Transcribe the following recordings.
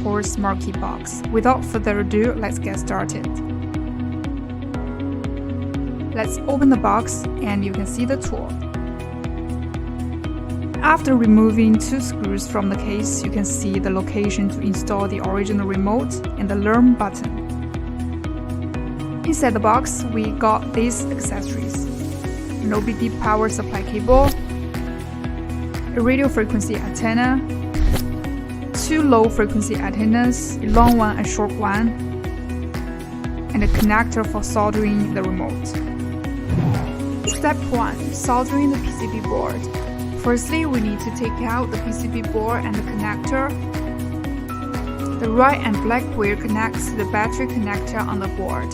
Xhorse Smart Key Box. Without further ado, let's get started. Let's open the box and you can see the tool. After removing 2 screws from the case, you can see the location to install the original remote and the Learn button. Inside the box, we got these accessories: an OBD power supply cable, a radio frequency antenna, 2 low frequency antennas, a long one and short one, and a connector for soldering the remote. Step 1. Soldering the PCB board. Firstly, we need to take out the PCB board and the connector. The right and black wire connects to the battery connector on the board,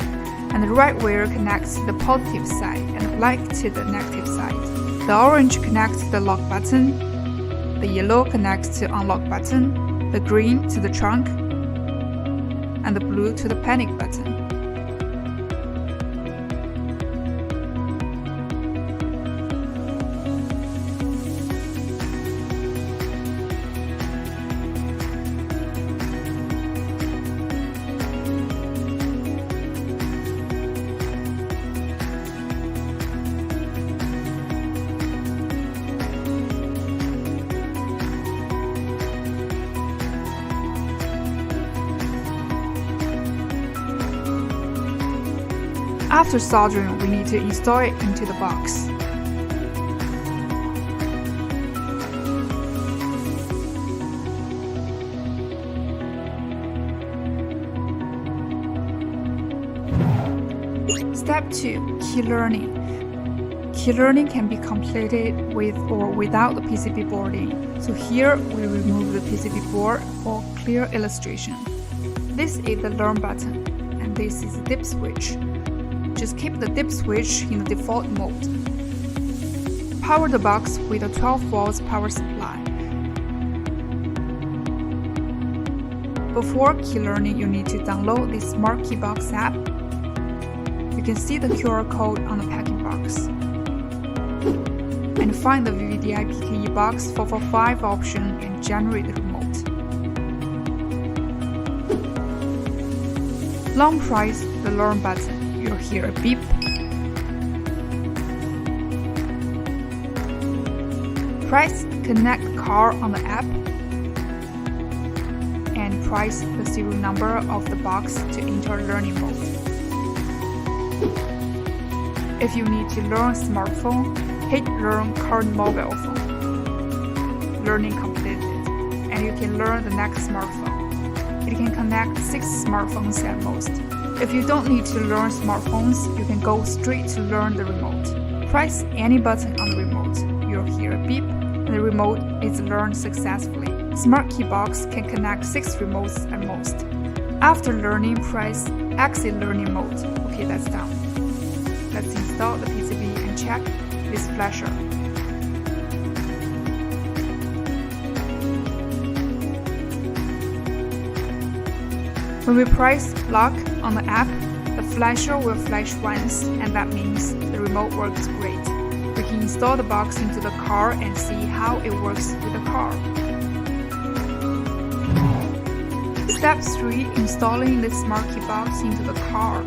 and the right wire connects to the positive side and the black to the negative side. The orange connects to the lock button, the yellow connects to unlock button, the green to the trunk, and the blue to the panic button. After soldering, we need to install it into the box. Step 2. Key learning. Key learning can be completed with or without the PCB boarding. So here we remove the PCB board for clear illustration. This is the Learn button, and this is the dip switch. Just keep the dip switch in the default mode. Power the box with a 12 volts power supply. Before key learning, you need to download the Smart Key Box app. You can see the QR code on the packing box. And find the VVDI PKE box 445 option and generate the remote. Long press the Learn button. You'll hear a beep. Press Connect Car on the app and press the serial number of the box to enter learning mode. If you need to learn smartphone, hit Learn current mobile phone. Learning completed, and you can learn the next smartphone. It can connect 6 smartphones at most. If you don't need to learn smartphones, you can go straight to learn the remote. Press any button on the remote. You'll hear a beep, and the remote is learned successfully. Smart Key Box can connect 6 remotes at most. After learning, press Exit Learning Mode. Okay, that's done. Let's install the PCB and check this flasher. When we press Lock on the app, the flasher will flash once, and that means the remote works great. We can install the box into the car and see how it works with the car. Step 3. Installing the Smart Key Box into the car.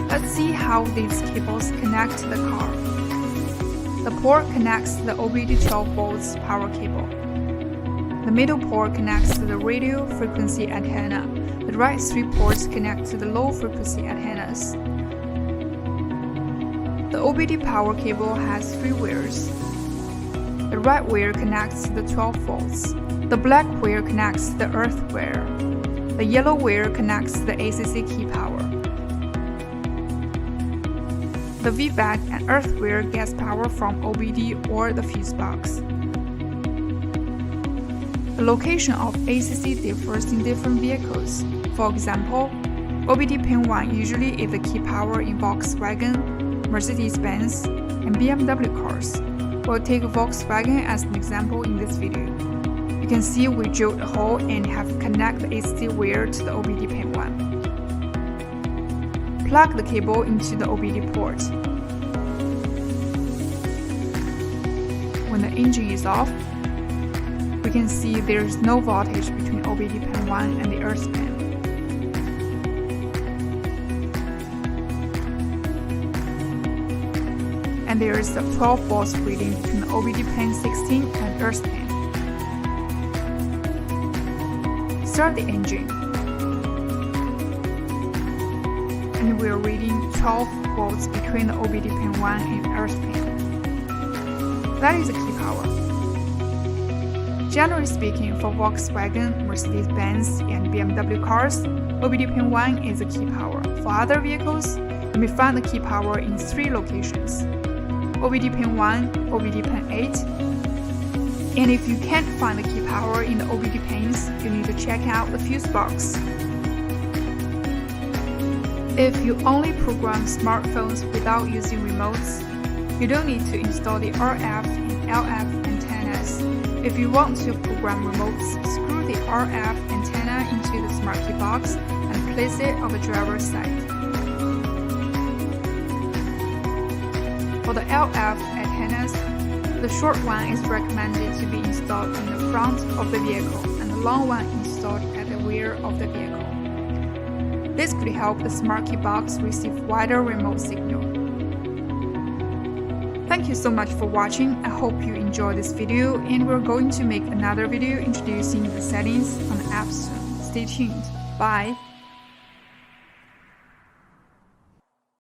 Let's see how these cables connect to the car. The port connects to the OBD 12 volts power cable. The middle port connects to the radio frequency antenna. The right 3 ports connect to the low frequency antennas. The OBD power cable has 3 wires. The right wire connects to the 12 volts. The black wire connects to the earth wire. The yellow wire connects to the ACC key power. The VBAC and earth wire gets power from OBD or the fuse box. The location of ACC differs in different vehicles. For example, OBD pin 1 usually is the key power in Volkswagen, Mercedes-Benz, and BMW cars. We'll take Volkswagen as an example in this video. You can see we drilled a hole and have connected the AC wire to the OBD pin 1. Plug the cable into the OBD port. When the engine is off, we can see there is no voltage between OBD pin 1 and the earth pin. And there is a 12 volts reading between the OBD pin 16 and earth pin. Start the engine. And we are reading 12 volts between the OBD pin 1 and earth pin. That is the key power. Generally speaking, for Volkswagen, Mercedes-Benz, and BMW cars, OBD pin 1 is the key power. For other vehicles, you may find the key power in 3 locations: OBD pin 1, OBD pin 8. And if you can't find the key power in the OBD pins, you need to check out the fuse box. If you only program smartphones without using remotes, you don't need to install the RF and LF antennas. If you want to program remotes, screw the RF antenna into the Smart Key Box and place it on the driver's side. For the LF antennas, the short one is recommended to be installed in the front of the vehicle and the long one installed at the rear of the vehicle. This could help the Smart Key Box receive wider remote signal. Thank you so much for watching. I hope you enjoyed this video, and we're going to make another video introducing the settings on the app soon. Stay tuned. Bye!